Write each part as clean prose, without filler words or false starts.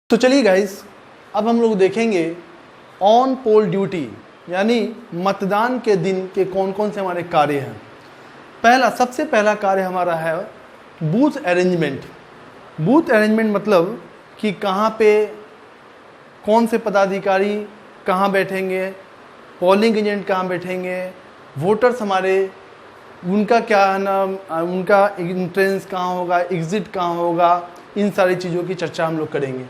तो चलिए गाइस, अब हम लोग देखेंगे ऑन पोल ड्यूटी यानी मतदान के दिन के कौन कौन से हमारे कार्य हैं। सबसे पहला कार्य हमारा है बूथ अरेंजमेंट। बूथ अरेंजमेंट मतलब कि कहाँ पे कौन से पदाधिकारी कहाँ बैठेंगे, पोलिंग एजेंट कहाँ बैठेंगे, वोटर्स हमारे उनका क्या है ना, उनका एंट्रेंस कहाँ होगा, एग्ज़िट कहाँ होगा, इन सारी चीज़ों की चर्चा हम लोग करेंगे।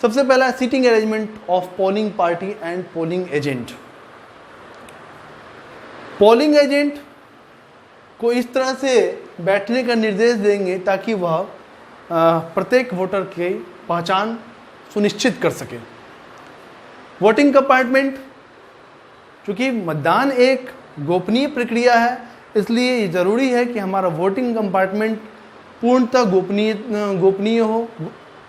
सबसे पहला seating arrangement of polling party and polling agent. Polling agent को इस तरह से बैठने का निर्देश देंगे ताकि वह प्रत्येक वोटर की पहचान सुनिश्चित कर सके। वोटिंग कंपार्टमेंट, चूँकि मतदान एक गोपनीय प्रक्रिया है इसलिए ये ज़रूरी है कि हमारा वोटिंग कंपार्टमेंट पूर्णतः गोपनीय हो,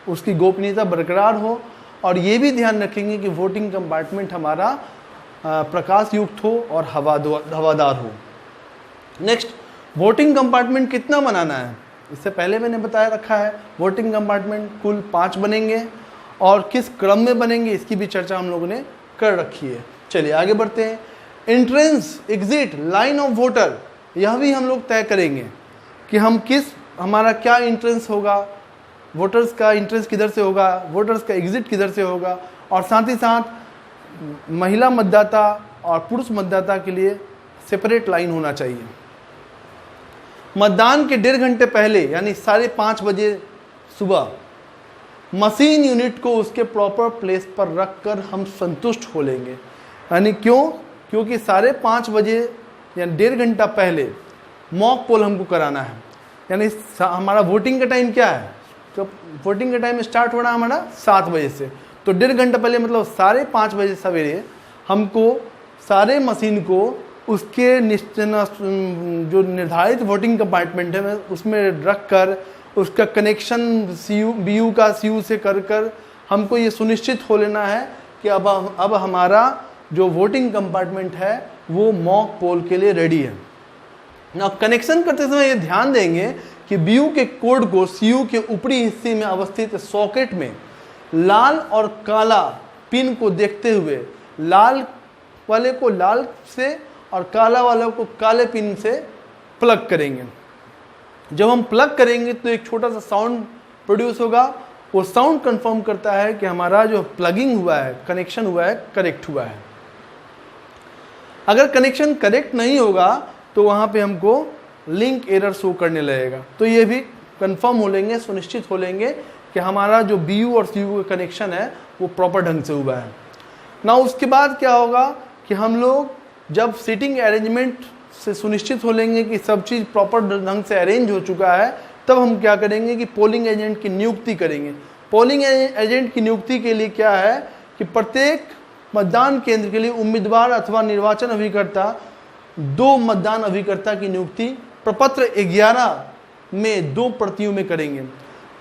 उसकी गोपनीयता बरकरार हो, और ये भी ध्यान रखेंगे कि वोटिंग कंपार्टमेंट हमारा प्रकाश युक्त हो और हवादार हो। नेक्स्ट, वोटिंग कंपार्टमेंट कितना बनाना है, इससे पहले मैंने बताया रखा है। वोटिंग कंपार्टमेंट कुल 5 बनेंगे और किस क्रम में बनेंगे इसकी भी चर्चा हम लोगों ने कर रखी है। चलिए आगे बढ़ते हैं। Entrance, exit, line of voter, यह भी हम लोग तय करेंगे कि हमारा क्या एंट्रेंस होगा, वोटर्स का एंट्रेंस किधर से होगा, वोटर्स का एग्जिट किधर से होगा, और साथ ही साथ महिला मतदाता और पुरुष मतदाता के लिए सेपरेट लाइन होना चाहिए। मतदान के 1.5 घंटे पहले यानी 5:30 बजे सुबह मशीन यूनिट को उसके प्रॉपर प्लेस पर रखकर हम संतुष्ट हो लेंगे। यानी क्योंकि 5:30 बजे यानी 1.5 घंटा पहले मॉक पोल हमको कराना है। यानी हमारा वोटिंग का टाइम क्या है, तो वोटिंग का टाइम स्टार्ट हो रहा है हमारा 7 बजे से, तो 1.5 घंटा पहले मतलब 5:30 बजे सवेरे हमको सारे मशीन को उसके जो निर्धारित वोटिंग कंपार्टमेंट है उसमें रख कर उसका कनेक्शन BU का CU से कर हमको ये सुनिश्चित हो लेना है कि अब हमारा जो वोटिंग कंपार्टमेंट है वो मॉक पोल के लिए रेडी है ना। कनेक्शन करते समय ये ध्यान देंगे कि BU के कोड को CU के ऊपरी हिस्से में अवस्थित सॉकेट में लाल और काला पिन को देखते हुए लाल वाले को लाल से और काला वाले को काले पिन से प्लग करेंगे। जब हम प्लग करेंगे तो एक छोटा सा साउंड प्रोड्यूस होगा। वो साउंड कंफर्म करता है कि हमारा जो प्लगिंग हुआ है, कनेक्शन हुआ है, करेक्ट हुआ है। अगर कनेक्शन करेक्ट नहीं होगा तो वहाँ पे हमको लिंक एरर शो करने लगेगा। तो ये भी कंफर्म हो लेंगे, सुनिश्चित हो लेंगे कि हमारा जो BU और CU का कनेक्शन है वो प्रॉपर ढंग से हुआ है ना। उसके बाद क्या होगा कि हम लोग जब सीटिंग अरेंजमेंट से सुनिश्चित हो लेंगे कि सब चीज़ प्रॉपर ढंग से अरेंज हो चुका है, तब हम क्या करेंगे कि पोलिंग एजेंट की नियुक्ति करेंगे। पोलिंग एजेंट की नियुक्ति के लिए क्या है कि प्रत्येक मतदान केंद्र के लिए उम्मीदवार अथवा निर्वाचन अभिकर्ता 2 मतदान अभिकर्ता की नियुक्ति प्रपत्र 11 में 2 प्रतियों में करेंगे।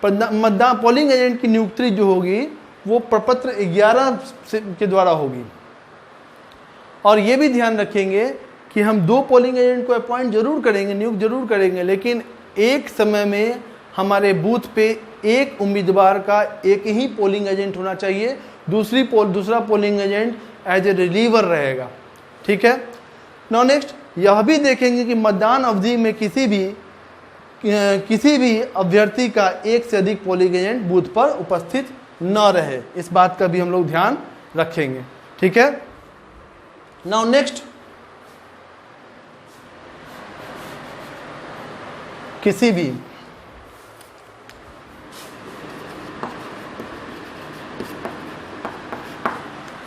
पोलिंग एजेंट की नियुक्ति जो होगी वो प्रपत्र 11 के द्वारा होगी। और ये भी ध्यान रखेंगे कि हम 2 पोलिंग एजेंट को अपॉइंट जरूर करेंगे, नियुक्त जरूर करेंगे, लेकिन एक समय में हमारे बूथ पे एक उम्मीदवार का एक ही पोलिंग एजेंट होना चाहिए, दूसरा polling agent as a reliever रहेगा। ठीक है। नाउ नेक्स्ट, यह भी देखेंगे कि मतदान अवधि में किसी भी अभ्यर्थी का एक से अधिक पोलिंग एजेंट बूथ पर उपस्थित न रहे। इस बात का भी हम लोग ध्यान रखेंगे। ठीक है। नाउ नेक्स्ट, किसी भी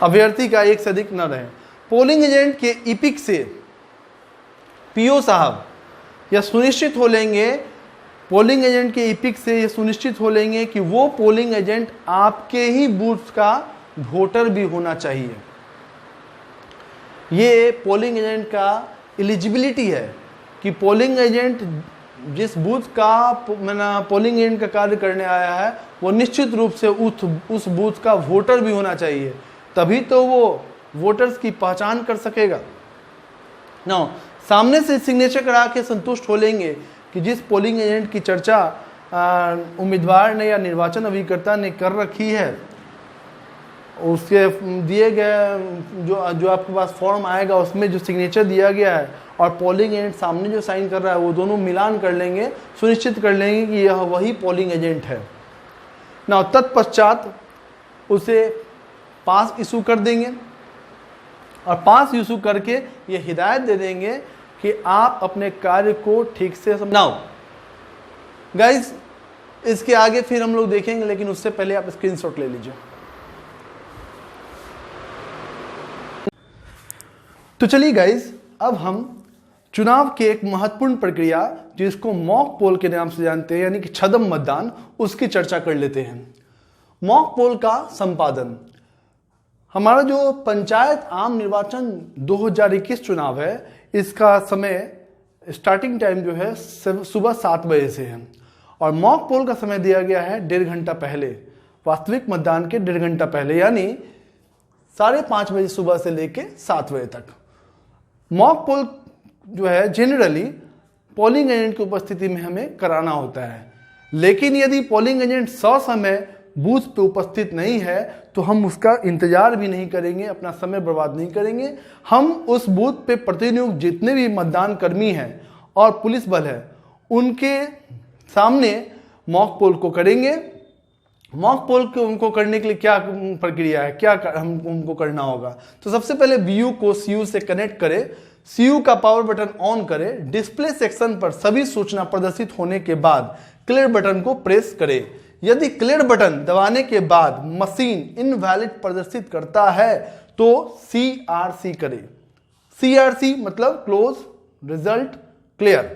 अभ्यर्थी का एक से अधिक न रहे। पोलिंग एजेंट के इपिक से PO साहब यह सुनिश्चित हो लेंगे, पोलिंग एजेंट के इपिक से यह सुनिश्चित हो लेंगे कि वो पोलिंग एजेंट आपके ही बूथ का वोटर भी होना चाहिए। ये पोलिंग एजेंट का एलिजिबिलिटी है कि पोलिंग एजेंट जिस बूथ का पोलिंग एजेंट का कार्य करने आया है वो निश्चित रूप से उस बूथ का वोटर भी होना चाहिए, तभी तो वो वोटर्स की पहचान कर सकेगा ना। सामने से सिग्नेचर करा के संतुष्ट हो लेंगे कि जिस पोलिंग एजेंट की चर्चा उम्मीदवार ने या निर्वाचन अभिकर्ता ने कर रखी है उसके दिए गए जो आपके पास फॉर्म आएगा उसमें जो सिग्नेचर दिया गया है और पोलिंग एजेंट सामने जो साइन कर रहा है वो दोनों मिलान कर लेंगे, सुनिश्चित कर लेंगे कि यह वही पोलिंग एजेंट है ना। तत्पश्चात उसे पास इशू कर देंगे और पास इशू करके ये हिदायत दे देंगे कि आप अपने कार्य को ठीक से समझाओ। गाइस इसके आगे फिर हम लोग देखेंगे, लेकिन उससे पहले आप स्क्रीनशॉट ले लीजिए। तो चलिए गाइस, अब हम चुनाव के एक महत्वपूर्ण प्रक्रिया जिसको मॉक पोल के नाम से जानते हैं, यानी कि छद्म मतदान, उसकी चर्चा कर लेते हैं। मॉक पोल का संपादन, हमारा जो पंचायत आम निर्वाचन 2021 चुनाव है, इसका समय स्टार्टिंग टाइम जो है सुबह 7 बजे से है और मॉक पोल का समय दिया गया है 1.5 घंटा पहले, वास्तविक मतदान के 1.5 घंटा पहले, यानी 5:30 बजे सुबह से लेके 7 बजे तक। मॉक पोल जो है जनरली पोलिंग एजेंट की उपस्थिति में हमें कराना होता है, लेकिन यदि पोलिंग एजेंट ससमय बूथ पे उपस्थित नहीं है तो हम उसका इंतजार भी नहीं करेंगे, अपना समय बर्बाद नहीं करेंगे। हम उस बूथ पे प्रतिनियुक्त जितने भी मतदान कर्मी हैं और पुलिस बल है उनके सामने मॉक पोल को करेंगे। मॉक पोल को उनको करने के लिए क्या प्रक्रिया है, क्या हम उनको करना होगा? तो सबसे पहले वीयू को सीयू से कनेक्ट करें, सीयू का पावर बटन ऑन करें, डिस्प्ले सेक्शन पर सभी सूचना प्रदर्शित होने के बाद क्लियर बटन को प्रेस करें। यदि क्लियर बटन दबाने के बाद मशीन इनवैलिड प्रदर्शित करता है तो CRC करें। CRC मतलब क्लोज रिजल्ट क्लियर।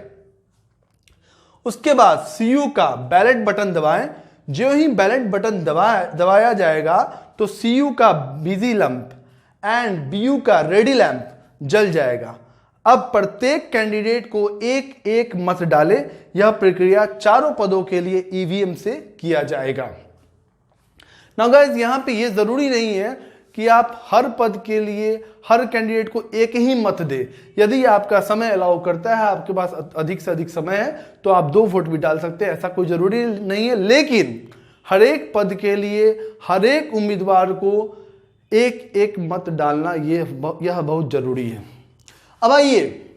उसके बाद CU का बैलेट बटन दबाएं। जो ही बैलेट बटन दबाया जाएगा तो CU का बिजी लैंप एंड BU का रेडी लैंप जल जाएगा। अब प्रत्येक कैंडिडेट को एक एक मत डाले। यह प्रक्रिया चारों पदों के लिए EVM से किया जाएगा। नाउ गाइस, यहां पे ये जरूरी नहीं है कि आप हर पद के लिए हर कैंडिडेट को एक ही मत दे। यदि आपका समय अलाउ करता है, आपके पास अधिक से अधिक समय है, तो आप 2 वोट भी डाल सकते हैं, ऐसा कोई जरूरी नहीं है। लेकिन हर एक पद के लिए हर एक उम्मीदवार को एक एक मत डालना यह बहुत जरूरी है। अब आइए,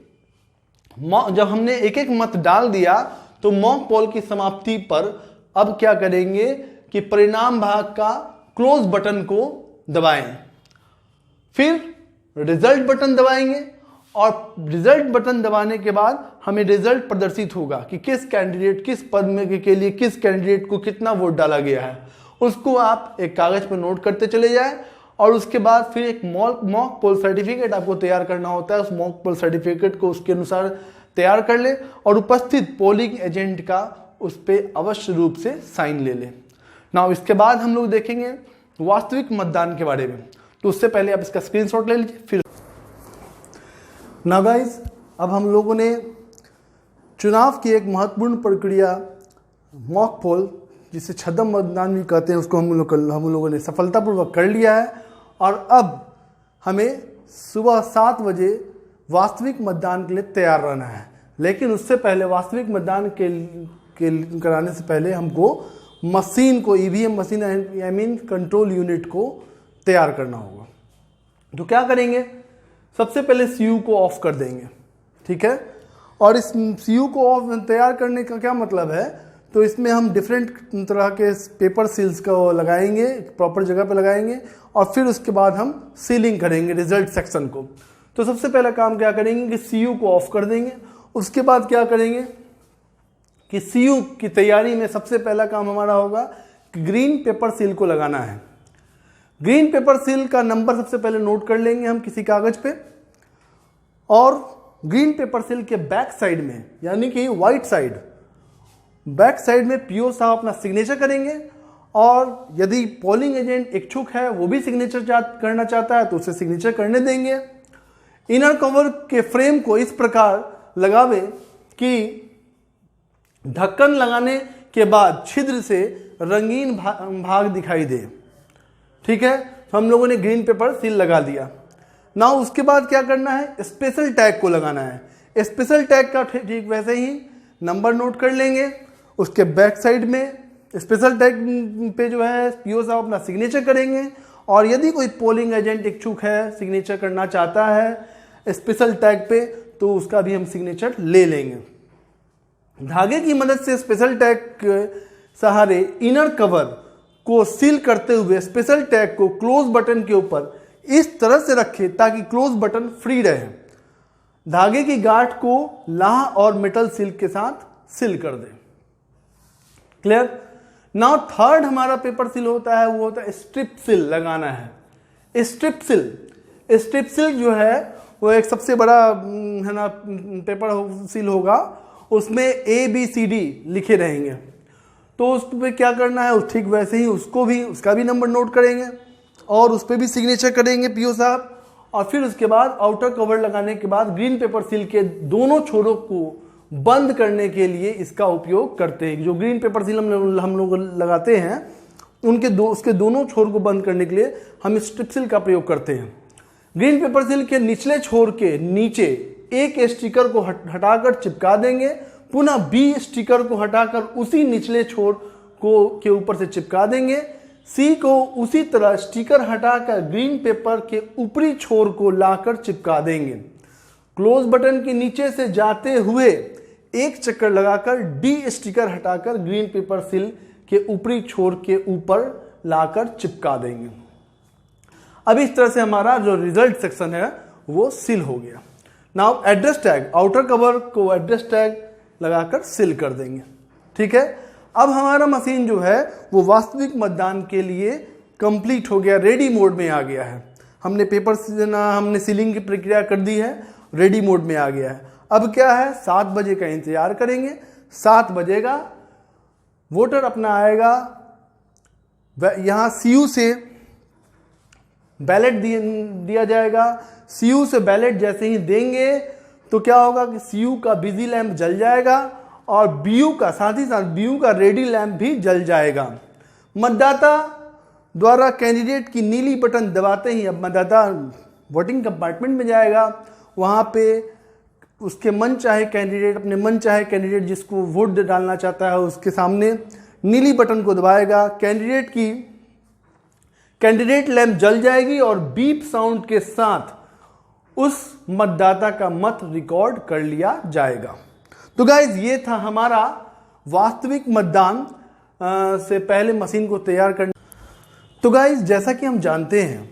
जब हमने एक एक मत डाल दिया तो मॉक पोल की समाप्ति पर अब क्या करेंगे कि परिणाम भाग का क्लोज बटन को दबाएं, फिर रिजल्ट बटन दबाएंगे और रिजल्ट बटन दबाने के बाद हमें रिजल्ट प्रदर्शित होगा कि किस कैंडिडेट, किस पद में के लिए किस कैंडिडेट को कितना वोट डाला गया है। उसको आप एक कागज पर नोट करते चले जाएं और उसके बाद फिर एक मॉक पोल सर्टिफिकेट आपको तैयार करना होता है। उस मॉक पोल सर्टिफिकेट को उसके अनुसार तैयार कर ले और उपस्थित पोलिंग एजेंट का उस पर अवश्य रूप से साइन ले ले। ना इसके बाद हम लोग देखेंगे वास्तविक मतदान के बारे में, तो उससे पहले आप इसका स्क्रीनशॉट ले लीजिए। फिर ना गाइस, अब हम लोगों ने चुनाव की एक महत्वपूर्ण प्रक्रिया मॉक पोल, जिसे छद्म मतदान भी कहते हैं, उसको हम लोगों ने सफलतापूर्वक कर लिया है और अब हमें सुबह 7 बजे वास्तविक मतदान के लिए तैयार रहना है। लेकिन उससे पहले वास्तविक मतदान के कराने से पहले हमको मशीन को, EVM machine I mean control unit को तैयार करना होगा। तो क्या करेंगे, सबसे पहले CU को ऑफ कर देंगे, ठीक है। और इस CU को ऑफ तैयार करने का क्या मतलब है, तो इसमें हम डिफरेंट तरह के पेपर सील्स को लगाएंगे, प्रॉपर जगह पे लगाएंगे और फिर उसके बाद हम सीलिंग करेंगे रिजल्ट सेक्शन को। तो सबसे पहला काम क्या करेंगे कि CU को ऑफ कर देंगे। उसके बाद क्या करेंगे कि CU की तैयारी में सबसे पहला काम हमारा होगा कि ग्रीन पेपर सील को लगाना है। ग्रीन पेपर सील का नंबर सबसे पहले नोट कर लेंगे हम किसी कागज पे और ग्रीन पेपर सील के बैक साइड में, यानी कि व्हाइट साइड, बैक साइड में PO साहब अपना सिग्नेचर करेंगे और यदि पोलिंग एजेंट इच्छुक है, वो भी सिग्नेचर करना चाहता है, तो उसे सिग्नेचर करने देंगे। इनर कवर के फ्रेम को इस प्रकार लगावे कि ढक्कन लगाने के बाद छिद्र से रंगीन भाग दिखाई दे, ठीक है। तो हम लोगों ने ग्रीन पेपर सील लगा दिया। ना उसके बाद क्या करना है, स्पेशल टैग को लगाना है। स्पेशल टैग का ठीक वैसे ही नंबर नोट कर लेंगे। उसके बैक साइड में स्पेशल टैग पे जो है PO साहब अपना सिग्नेचर करेंगे और यदि कोई पोलिंग एजेंट इच्छुक है, सिग्नेचर करना चाहता है स्पेशल टैग पे, तो उसका भी हम सिग्नेचर ले लेंगे। धागे की मदद से स्पेशल टैग के सहारे इनर कवर को सील करते हुए स्पेशल टैग को क्लोज बटन के ऊपर इस तरह से रखें ताकि क्लोज बटन फ्री रहे। धागे की गांठ को लाह और मेटल सिल्क के साथ सील कर दें। क्लियर? नाउ थर्ड हमारा पेपर सील होता है, वो होता है स्ट्रिप सील लगाना है। स्ट्रिप सील जो है वो एक सबसे बड़ा है ना पेपर सील होगा, उसमें ABCD लिखे रहेंगे। तो उस पर क्या करना है, ठीक वैसे ही उसका भी नंबर नोट करेंगे और उस पर भी सिग्नेचर करेंगे पीओ साहब। और फिर उसके बाद आउटर कवर लगाने के बाद ग्रीन पेपर सील के दोनों छोरों को बंद करने के लिए इसका उपयोग करते हैं। जो ग्रीन पेपर सील हम लोग लगाते हैं उसके दोनों छोर को बंद करने के लिए हम स्ट्रिप सील का प्रयोग करते हैं। ग्रीन पेपर सील के निचले छोर के नीचे एक स्टिकर को हटाकर चिपका देंगे, पुनः बी स्टिकर को हटाकर उसी निचले छोर को के ऊपर से चिपका देंगे। सी को उसी तरह स्टिकर हटाकर ग्रीन पेपर के ऊपरी छोर को लाकर चिपका देंगे। क्लोज बटन के नीचे से जाते हुए एक चक्कर लगाकर डी स्टिकर हटाकर ग्रीन पेपर सील के ऊपरी छोर के ऊपर लाकर चिपका देंगे। अब इस तरह से हमारा जो रिजल्ट सेक्शन है वो सील हो गया। Now address tag, outer cover को एड्रेस टैग लगाकर सील कर देंगे। ठीक है, अब हमारा मशीन जो है वो वास्तविक मतदान के लिए कंप्लीट हो गया, रेडी मोड में आ गया है। हमने सीलिंग की प्रक्रिया कर दी है, रेडी मोड में आ गया है। अब क्या है, 7 बजे का इंतजार करेंगे। 7 बजेगा, वोटर अपना आएगा, यहां CU से बैलेट दिया जाएगा। CU से बैलेट जैसे ही देंगे तो क्या होगा कि CU का बिजी लैंप जल जाएगा और BU का साथ ही साथ BU का रेडी लैंप भी जल जाएगा। मतदाता द्वारा कैंडिडेट की नीली बटन दबाते ही अब मतदाता वोटिंग कंपार्टमेंट में जाएगा। वहां पे उसके मन चाहे कैंडिडेट जिसको वोट डालना चाहता है उसके सामने नीली बटन को दबाएगा। कैंडिडेट लैंप जल जाएगी और बीप साउंड के साथ उस मतदाता का मत रिकॉर्ड कर लिया जाएगा। तो गाइज ये था हमारा वास्तविक मतदान से पहले मशीन को तैयार करना। तो गाइज जैसा कि हम जानते हैं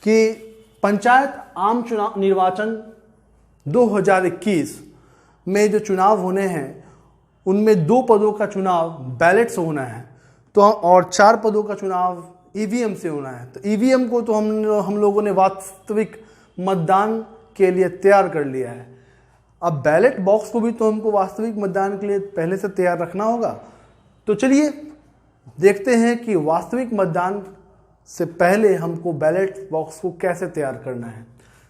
कि पंचायत आम चुनाव निर्वाचन 2021 में जो चुनाव होने हैं उनमें 2 पदों का चुनाव बैलेट से होना है तो और 4 पदों का चुनाव EVM से होना है। तो EVM को तो हम लोगों ने वास्तविक मतदान के लिए तैयार कर लिया है। अब बैलेट बॉक्स को भी तो हमको वास्तविक मतदान के लिए पहले से तैयार रखना होगा। तो चलिए देखते हैं कि वास्तविक मतदान से पहले हमको बैलेट बॉक्स को कैसे तैयार करना है।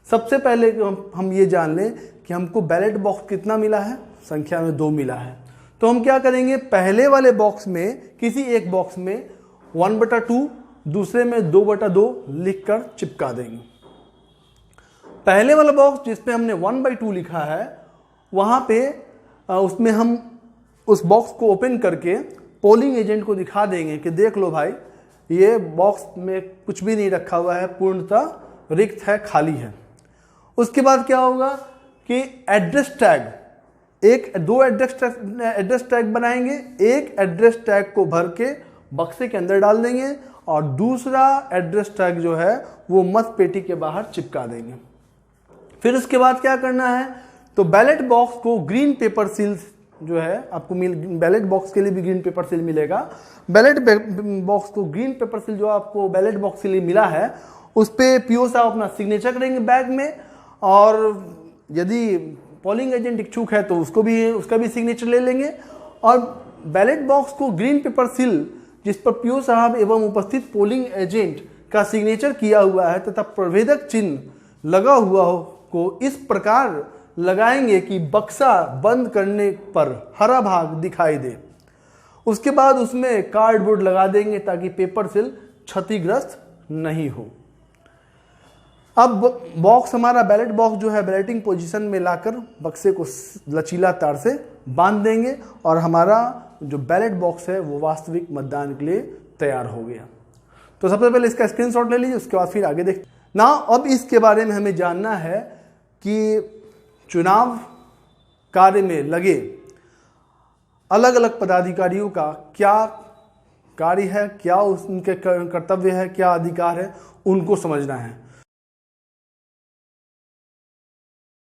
सबसे पहले हम ये जान लें कि हमको बैलेट बॉक्स कितना मिला है, संख्या में 2 मिला है। तो हम क्या करेंगे, पहले वाले बॉक्स में किसी एक बॉक्स में 1/2, दूसरे में 2/2 लिखकर चिपका देंगे। पहले वाला बॉक्स जिसपे हमने 1/2 लिखा है वहां पे उसमें हम उस बॉक्स को ओपन करके पोलिंग एजेंट को दिखा देंगे कि देख लो भाई, ये बॉक्स में कुछ भी नहीं रखा हुआ है, पूर्णतः रिक्त है, खाली है। उसके बाद क्या होगा कि एड्रेस टैग, 2 एड्रेस टैग बनाएंगे। एक एड्रेस टैग को भर के बक्से के अंदर डाल देंगे और दूसरा एड्रेस टैग जो है वो मत पेटी के बाहर चिपका देंगे। फिर उसके बाद क्या करना है, तो बैलेट बॉक्स को ग्रीन पेपर सील जो है आपको बैलेट बॉक्स के लिए भी ग्रीन पेपर सील मिलेगा। बैलेट बॉक्स को ग्रीन पेपर सील जो आपको बैलेट बॉक्स के लिए मिला है उस पे पीओ साहब अपना सिग्नेचर करेंगे बैग में, और यदि पोलिंग एजेंट इच्छुक है तो उसका भी सिग्नेचर ले लेंगे। और बैलेट बॉक्स को ग्रीन पेपर सील जिस पर पीओ साहब एवं उपस्थित पोलिंग एजेंट का सिग्नेचर किया हुआ है तथा प्रवेदक चिन्ह लगा हुआ हो को इस प्रकार लगाएंगे कि बक्सा बंद करने पर हरा भाग दिखाई दे। उसके बाद उसमें कार्डबोर्ड लगा देंगे ताकि पेपर सील क्षतिग्रस्त नहीं हो। अब बॉक्स हमारा बैलेट बॉक्स जो है बैलेटिंग पोजीशन में लाकर बक्से को लचीला तार से बांध देंगे और हमारा जो बैलेट बॉक्स है वो वास्तविक मतदान के लिए तैयार हो गया। तो सबसे पहले इसका स्क्रीनशॉट ले लीजिए, उसके बाद फिर आगे देख ना। अब इसके बारे में हमें जानना है कि चुनाव कार्य में लगे अलग अलग पदाधिकारियों का क्या कार्य है, क्या उनके कर्तव्य है, क्या अधिकार है, उनको समझना है।